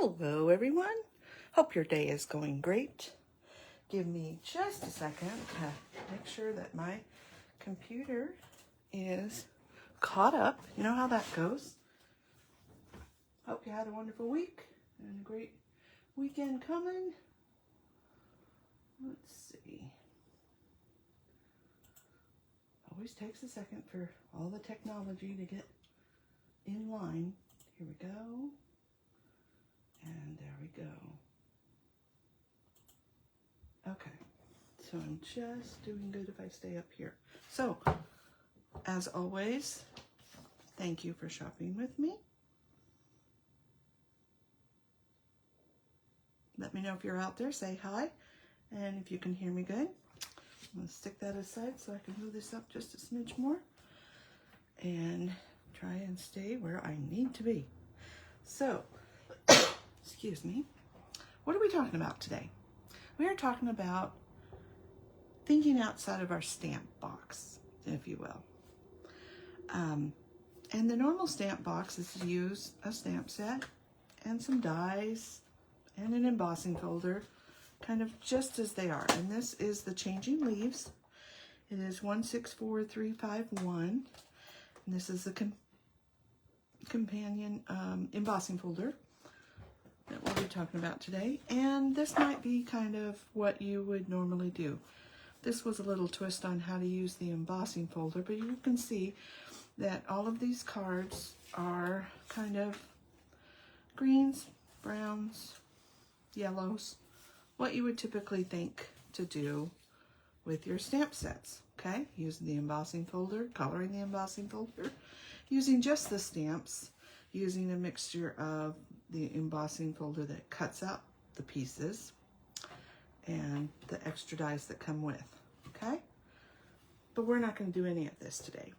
Hello everyone, hope your day is going great. Give me just a second to make sure that my computer is caught up. You know how that goes. Hope you had a wonderful week and a great weekend coming. Let's see. Always takes a second for all the technology to get in line. Here we go. And there we go. Okay, so I'm just doing good if I stay up here. So, as always, thank you for shopping with me. Let me know if you're out there, say hi, and if you can hear me good. I'm going to stick that aside so I can move this up just a smidge more and try and stay where I need to be. So, excuse me, what are we talking about today? We are talking about thinking outside of our stamp box, if you will. And the normal stamp box is to use a stamp set and some dies and an embossing folder, kind of just as they are. And this is the Changing Leaves. It is 164351. And this is the companion embossing folder that we'll be talking about today. And this might be kind of what you would normally do. This was a little twist on how to use the embossing folder, but you can see that all of these cards are kind of greens, browns, yellows, what you would typically think to do with your stamp sets, okay? Using the embossing folder, coloring the embossing folder, using just the stamps, using a mixture of the embossing folder that cuts out the pieces and the extra dies that come with, okay? But we're not going to do any of this today.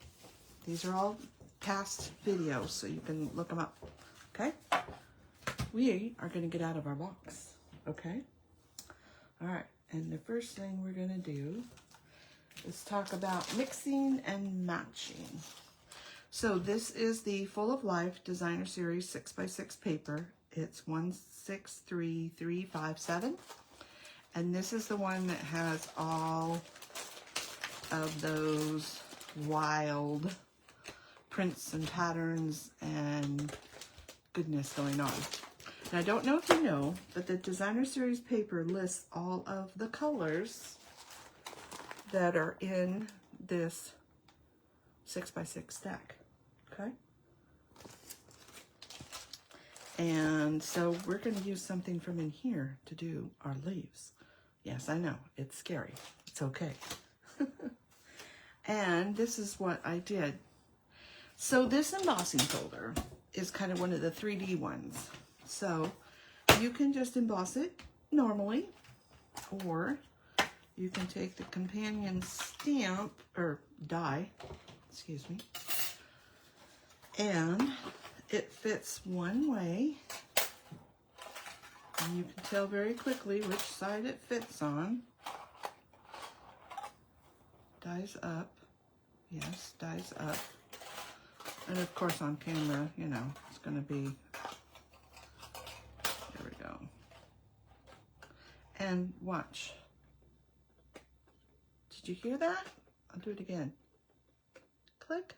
These are all past videos, so you can look them up, okay? We are going to get out of our box, okay? All right, and the first thing we're going to do is talk about mixing and matching. So this is the Full of Life Designer Series 6x6 paper. It's 163357. And this is the one that has all of those wild prints and patterns and goodness going on. And I don't know if you know, but the Designer Series paper lists all of the colors that are in this 6x6 stack. Okay. And so we're going to use something from in here to do our leaves. Yes, I know, it's scary. It's okay. And this is what I did. So this embossing folder is kind of one of the 3D ones. So you can just emboss it normally, or you can take the companion stamp, or die, excuse me, and it fits one way, and you can tell very quickly which side it fits on. Dies up, yes, dies up, and of course on camera, you know, it's going to be, there we go, and watch. Did you hear that? I'll do it again. Click.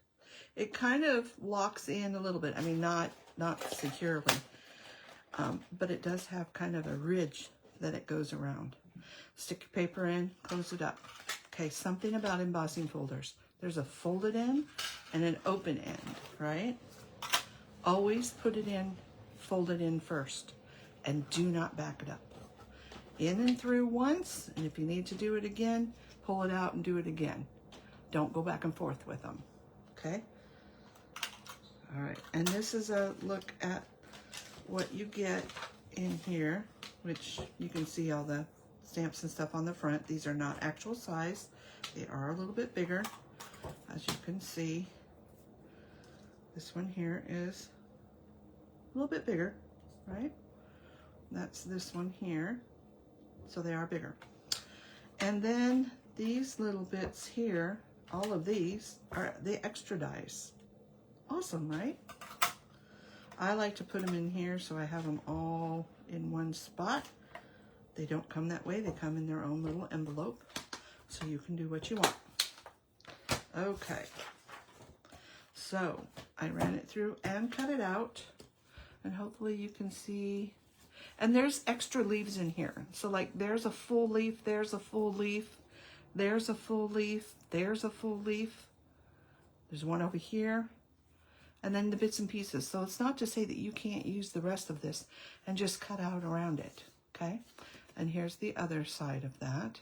It kind of locks in a little bit. I mean, not securely, but it does have kind of a ridge that it goes around. Stick your paper in, close it up. Okay, something about embossing folders. There's a folded end and an open end, right? Always put it in, fold it in first, and do not back it up. In and through once, and if you need to do it again, pull it out and do it again. Don't go back and forth with them, okay? All right, and this is a look at what you get in here, which you can see all the stamps and stuff on the front. These are not actual size. They are a little bit bigger, as you can see. This one here is a little bit bigger, right? That's this one here, so they are bigger. And then these little bits here, all of these are the extra dies. Awesome, right? I like to put them in here so I have them all in one spot. They don't come that way. They come in their own little envelope. So you can do what you want. Okay. So I ran it through and cut it out. And hopefully you can see. And there's extra leaves in here. So like there's a full leaf, there's a full leaf, there's a full leaf, there's a full leaf. There's one over here. And then the bits and pieces. So it's not to say that you can't use the rest of this and just cut out around it. Okay? And here's the other side of that.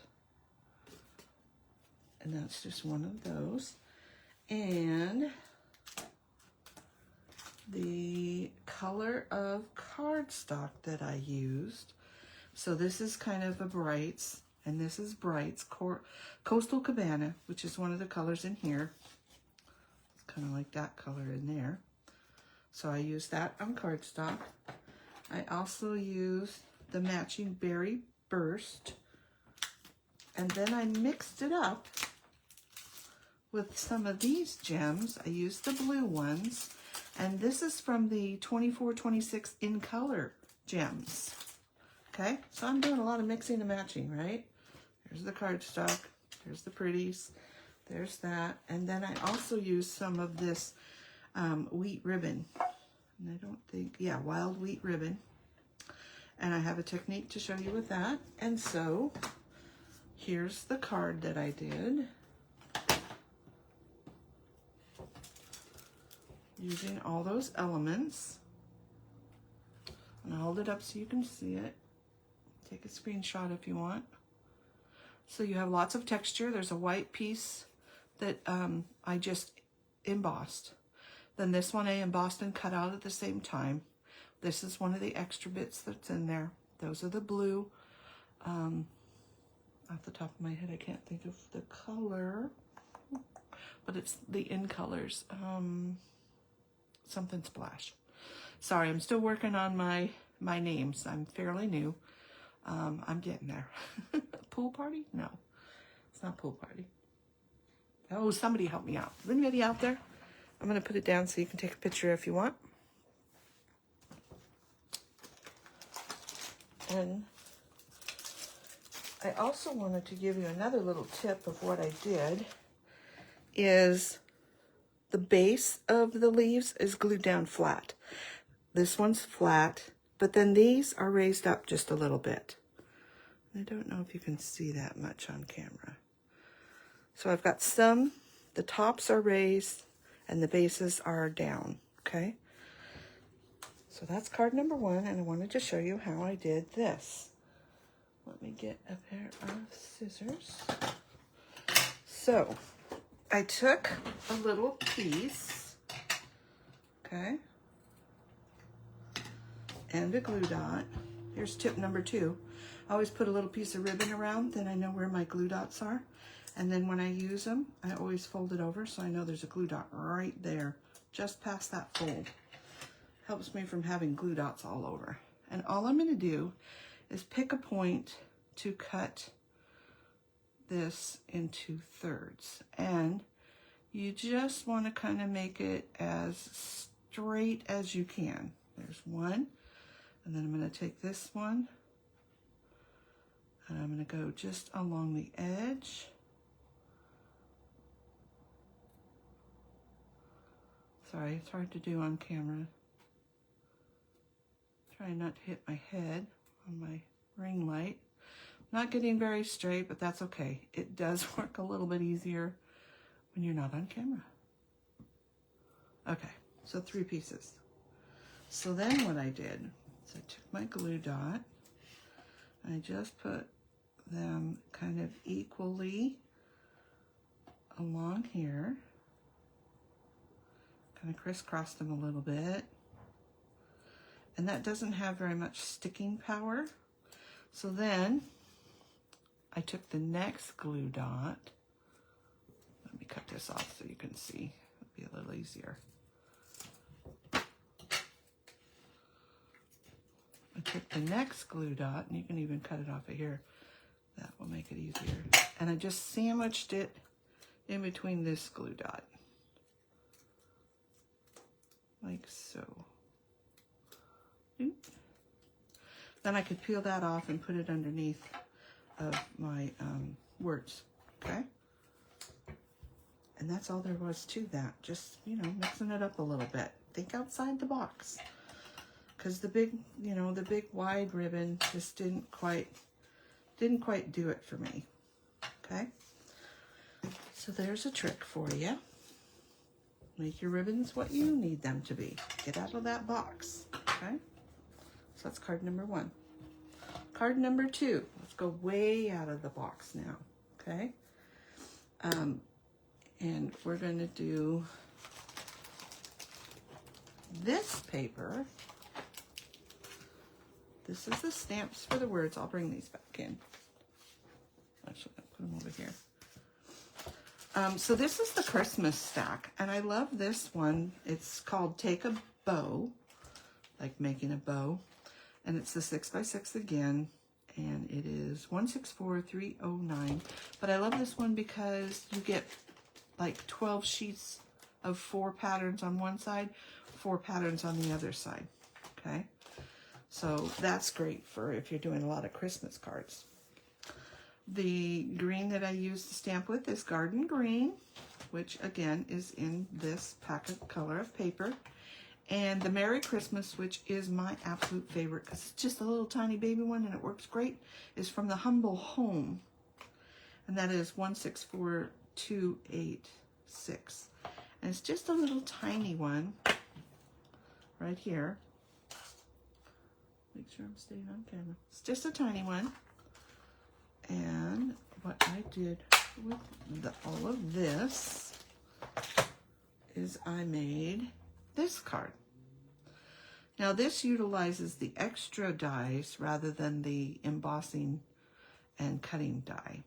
And that's just one of those. And the color of cardstock that I used. So this is kind of a Brights, and this is Brights Coastal Cabana, which is one of the colors in here. It's kind of like that color in there. So I used that on cardstock. I also used the matching Berry Burst, and then I mixed it up with some of these gems. I used the blue ones, and this is from the 24-26 in color gems. Okay, so I'm doing a lot of mixing and matching, right? There's the cardstock, there's the pretties, there's that, and then I also used some of this wheat ribbon. And I don't think, yeah, wild wheat ribbon. And I have a technique to show you with that. And so here's the card that I did, using all those elements. And I'll hold it up so you can see it. Take a screenshot if you want. So you have lots of texture. There's a white piece that I just embossed. Then this one I embossed and cut out at the same time. This is one of the extra bits that's in there. Those are the blue. Off the top of my head, I can't think of the color, but it's the in colors. Something Splash. Sorry, I'm still working on my names. I'm fairly new. I'm getting there. Pool party? No, it's not pool party. Oh, somebody help me out. Is anybody out there? I'm going to put it down so you can take a picture if you want. And I also wanted to give you another little tip of what I did is the base of the leaves is glued down flat. This one's flat, but then these are raised up just a little bit. I don't know if you can see that much on camera. So I've got some, the tops are raised and the bases are down, okay? So that's card number one, and I wanted to show you how I did this. Let me get a pair of scissors. So I took a little piece, okay, and a glue dot. Here's tip number 2. I always put a little piece of ribbon around, then I know where my glue dots are. And then when I use them, I always fold it over so I know there's a glue dot right there, just past that fold. Helps me from having glue dots all over. And all I'm going to do is pick a point to cut this into thirds. And you just want to kind of make it as straight as you can. There's one. And then I'm going to take this one. And I'm going to go just along the edge. Sorry, it's hard to do on camera. Trying not to hit my head on my ring light. Not getting very straight, but that's okay. It does work a little bit easier when you're not on camera. Okay, so 3 pieces. So then what I did is I took my glue dot, and I just put them kind of equally along here. Kind of crisscrossed them a little bit. And that doesn't have very much sticking power. So then I took the next glue dot. Let me cut this off so you can see. It'll be a little easier. I took the next glue dot, and you can even cut it off of here. That will make it easier. And I just sandwiched it in between this glue dot. Like so. Then I could peel that off and put it underneath of my words, okay? And that's all there was to that. Just, you know, mixing it up a little bit. Think outside the box. Because the big, you know, the big wide ribbon just didn't quite do it for me, okay? So there's a trick for you. Make your ribbons what you need them to be. Get out of that box, okay? So that's card number 1. Card number 2. Let's go way out of the box now, okay? And we're going to do this paper. This is the stamps for the words. I'll bring these back in. Actually, I'll put them over here. So this is the Christmas stack, and I love this one. It's called Take a Bow, like making a bow, and it's the 6x6 again, and it is 164309. But I love this one because you get like 12 sheets of 4 patterns on one side, 4 patterns on the other side, okay? So that's great for if you're doing a lot of Christmas cards. The green that I use to stamp with is Garden Green, which again is in this packet color of paper. And the Merry Christmas, which is my absolute favorite because it's just a little tiny baby one and it works great, is from the Humble Home. And that is 164286. And it's just a little tiny one right here. Make sure I'm staying on camera. It's just a tiny one. And what I did with all of this is I made this card. Now this utilizes the extra dies rather than the embossing and cutting die,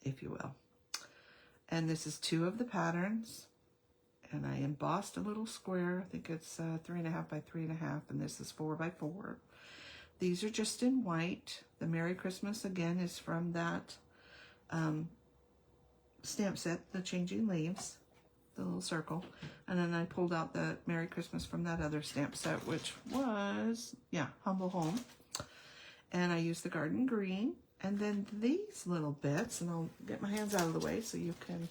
if you will. And this is 2 of the patterns. And I embossed a little square. I think it's 3.5 by 3.5, and this is 4 by 4. These are just in white. The Merry Christmas, again, is from that stamp set, the Changing Leaves, the little circle. And then I pulled out the Merry Christmas from that other stamp set, which was, yeah, Humble Home. And I used the Garden Green. And then these little bits, and I'll get my hands out of the way so you can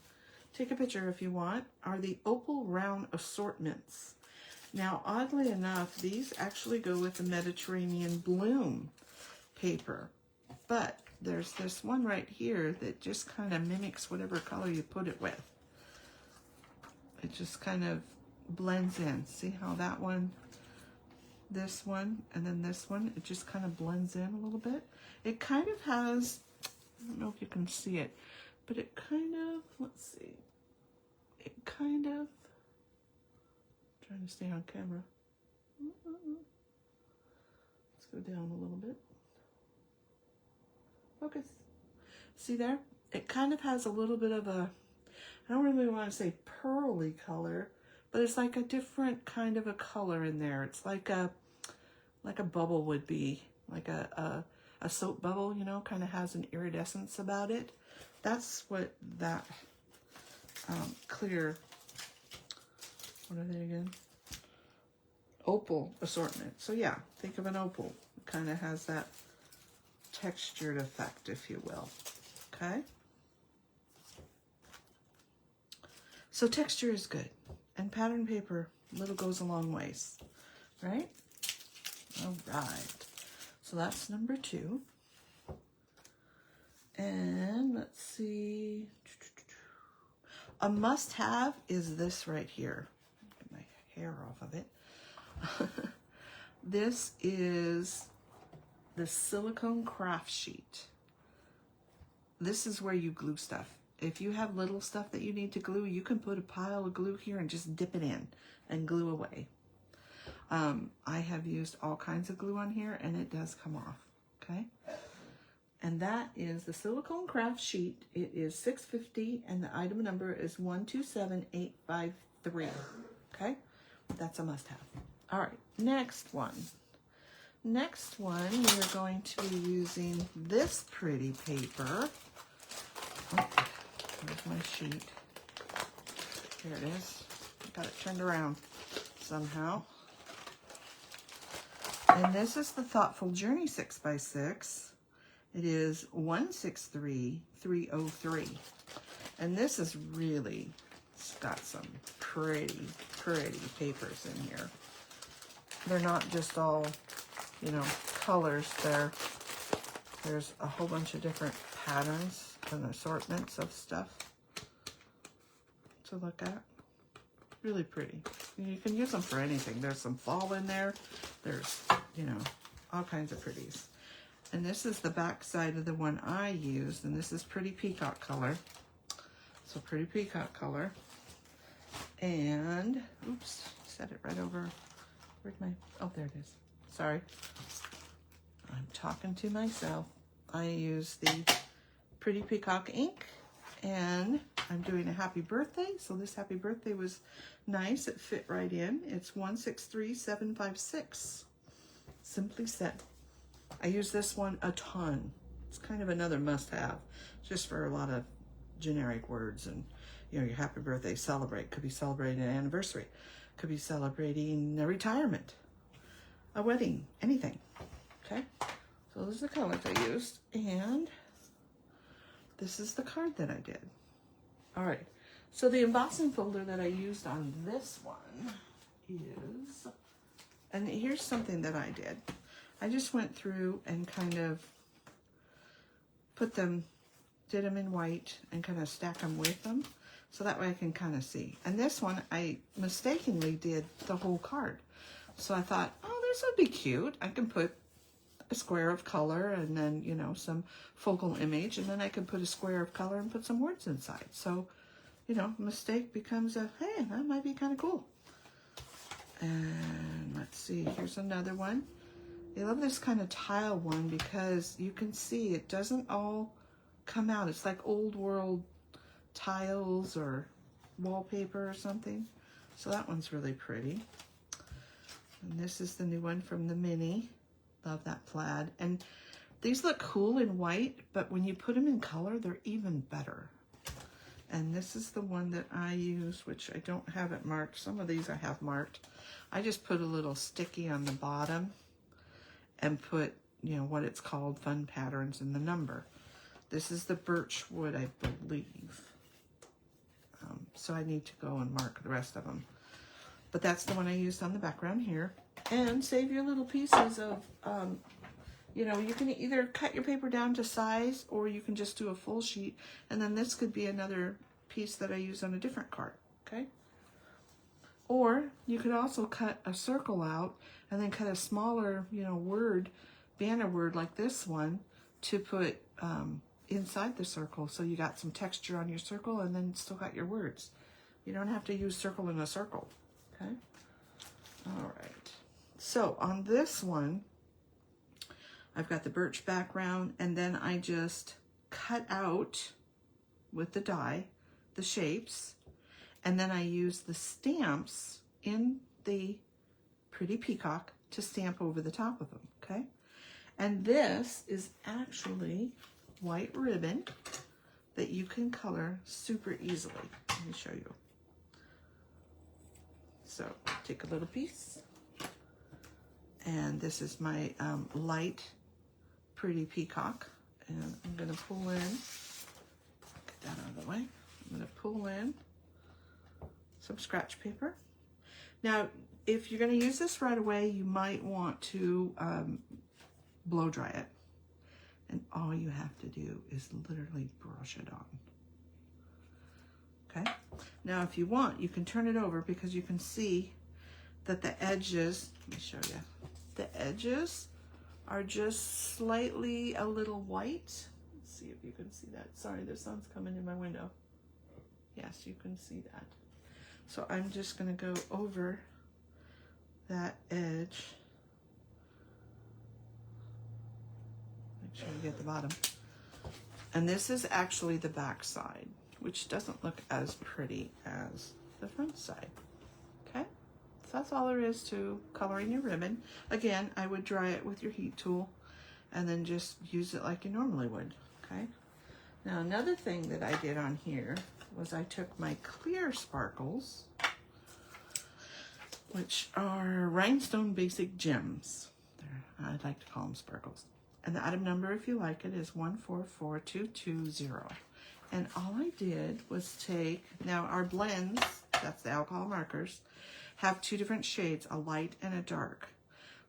take a picture if you want, are the Opal Round Assortments. Now, oddly enough, these actually go with the Mediterranean Bluhm paper, but there's this one right here that just kind of mimics whatever color you put it with. It just kind of blends in. See how that one, this one, and then this one, it just kind of blends in a little bit. It kind of has, I don't know if you can see it, but it kind of, let's see, it kind of, trying to stay on camera. Let's go down a little bit. Focus. See there? It kind of has a little bit of a, I don't really want to say pearly color, but it's like a different kind of a color in there. It's like a bubble would be, like a soap bubble, you know, kind of has an iridescence about it. That's what that clear, what are they again? Opal assortment. So yeah, think of an opal. It kind of has that textured effect, if you will. Okay? So texture is good. And pattern paper, little goes a long ways. Right? All right. So that's number 2. And let's see. A must-have is this right here. Get my hair off of it. This is the silicone craft sheet. This is where you glue stuff. If you have little stuff that you need to glue, you can put a pile of glue here and just dip it in and glue away. I have used all kinds of glue on here and it does come off, okay? And that is the silicone craft sheet. It is $6.50 and the item number is 127853, okay? That's a must-have. All right, next one. Next one, we're going to be using this pretty paper. Oh, there's my sheet. Here it is. Got it turned around somehow. And this is the Thoughtful Journey 6x6. It is 163303. And this is really, it's got some pretty papers in here. They're not just all, you know, colors. There's a whole bunch of different patterns and assortments of stuff to look at. Really pretty. You can use them for anything. There's some fall in there. There's, you know, all kinds of pretties. And this is the back side of the one I used, and this is Pretty Peacock color. So Pretty Peacock color. And, oops, set it right over. Where'd my, oh, there it is. Sorry. I'm talking to myself. I use the Pretty Peacock ink, and I'm doing a happy birthday. So this happy birthday was nice. It fit right in. It's 163756. Simply Said. I use this one a ton. It's kind of another must-have, just for a lot of generic words. And, you know, your happy birthday, celebrate. Could be celebrating an anniversary. Could be celebrating a retirement, a wedding, anything. Okay? So those are the colors I used. And this is the card that I did. All right. So the embossing folder that I used on this one is, and here's something that I did. I just went through and kind of did them in white and kind of stack them with them. So that way I can kind of see. And this one, I mistakenly did the whole card. So I thought, oh, this would be cute. I can put a square of color and then, you know, some focal image. And then I can put a square of color and put some words inside. So, you know, mistake becomes a, hey, that might be kind of cool. And let's see, here's another one. I love this kind of tile one because you can see it doesn't all come out. It's like old world tiles or wallpaper or something. So that one's really pretty. And this is the new one from the mini. Love that plaid. And these look cool in white, but when you put them in color, they're even better. And this is the one that I use, which I don't have it marked. Some of these I have marked. I just put a little sticky on the bottom and put, you know, what it's called, fun patterns, and the number. This is the birch wood, I believe. So I need to go and mark the rest of them. But that's the one I used on the background here. And save your little pieces of, you know, you can either cut your paper down to size or you can just do a full sheet. And then this could be another piece that I use on a different card, okay? Or you could also cut a circle out and then cut a smaller, you know, word, banner word like this one to put inside the circle. So you got some texture on your circle and then still got your words. You don't have to use circle in a circle, okay? All right. So on this one, I've got the birch background and then I just cut out with the die the shapes. And then I use the stamps in the Pretty Peacock to stamp over the top of them, okay? And this is actually white ribbon that you can color super easily. Let me show you. So take a little piece. And this is my light Pretty Peacock. And I'm gonna pull in, get that out of the way. I'm gonna pull in some scratch paper. Now, if you're going to use this right away, you might want to blow dry it. And all you have to do is literally brush it on. Okay? Now, if you want, you can turn it over because you can see that the edges, let me show you, the edges are just slightly a little white. Let's see if you can see that. Sorry, the sun's coming in my window. Yes, you can see that. So I'm just going to go over that edge. Make sure you get the bottom. And this is actually the back side, which doesn't look as pretty as the front side. Okay? So that's all there is to coloring your ribbon. Again, I would dry it with your heat tool and then just use it like you normally would. Okay? Now another thing that I did on here was I took my clear sparkles, which are Rhinestone Basic Gems. They're I'd like to call them sparkles. And the item number, if you like it, is 144220. And all I did was take, now our blends, that's the alcohol markers, have two different shades, a light and a dark.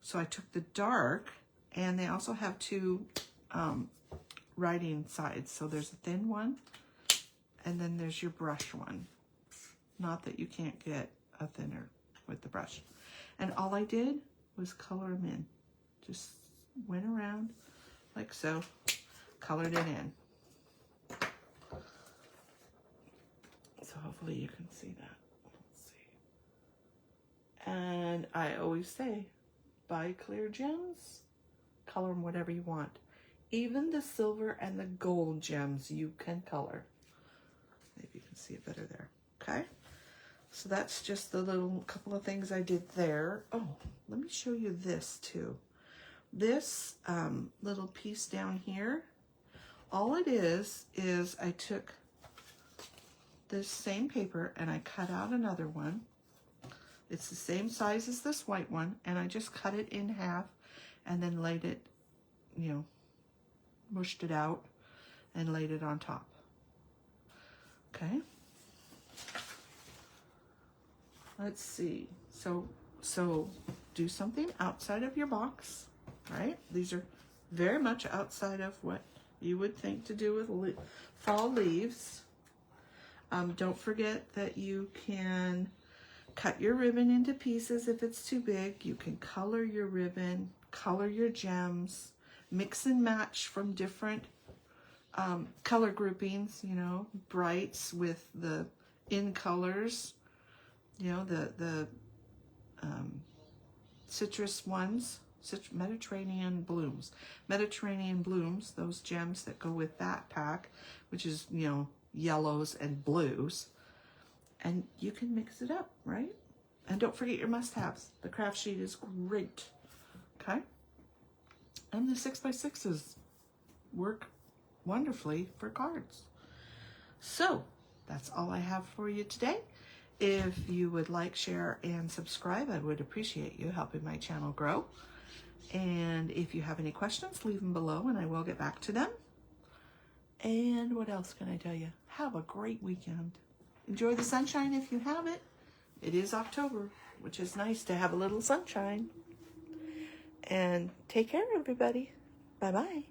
So I took the dark, and they also have two writing sides. So there's a thin one, and then there's your brush one. Not that you can't get a thinner with the brush. And all I did was color them in. Just went around like so, colored it in. So hopefully you can see that. Let's see. And I always say, buy clear gems, color them whatever you want. Even the silver and the gold gems you can color. Maybe you can see it better there. Okay? So that's just the little couple of things I did there. Oh, let me show you this too. This little piece down here, all it is I took this same paper and I cut out another one. It's the same size as this white one, and I just cut it in half and then laid it, you know, mushed it out and laid it on top. Okay. Let's see. So do something outside of your box, right? These are very much outside of what you would think to do with fall leaves. Don't forget that you can cut your ribbon into pieces if it's too big. You can color your ribbon, color your gems, mix and match from different color groupings, you know, brights with the in colors, you know, the citrus ones, Mediterranean blooms. Mediterranean blooms, those gems that go with that pack, which is, you know, yellows and blues. And you can mix it up, right? And don't forget your must-haves. The craft sheet is great, okay? And the 6x6s work wonderfully for cards. So that's all I have for you today. If you would like, share, and subscribe, I would appreciate you helping my channel grow. And if you have any questions, leave them below and I will get back to them. And what else can I tell you? Have a great weekend. Enjoy the sunshine if you have it. It is October, which is nice to have a little sunshine. And take care, everybody. Bye-bye.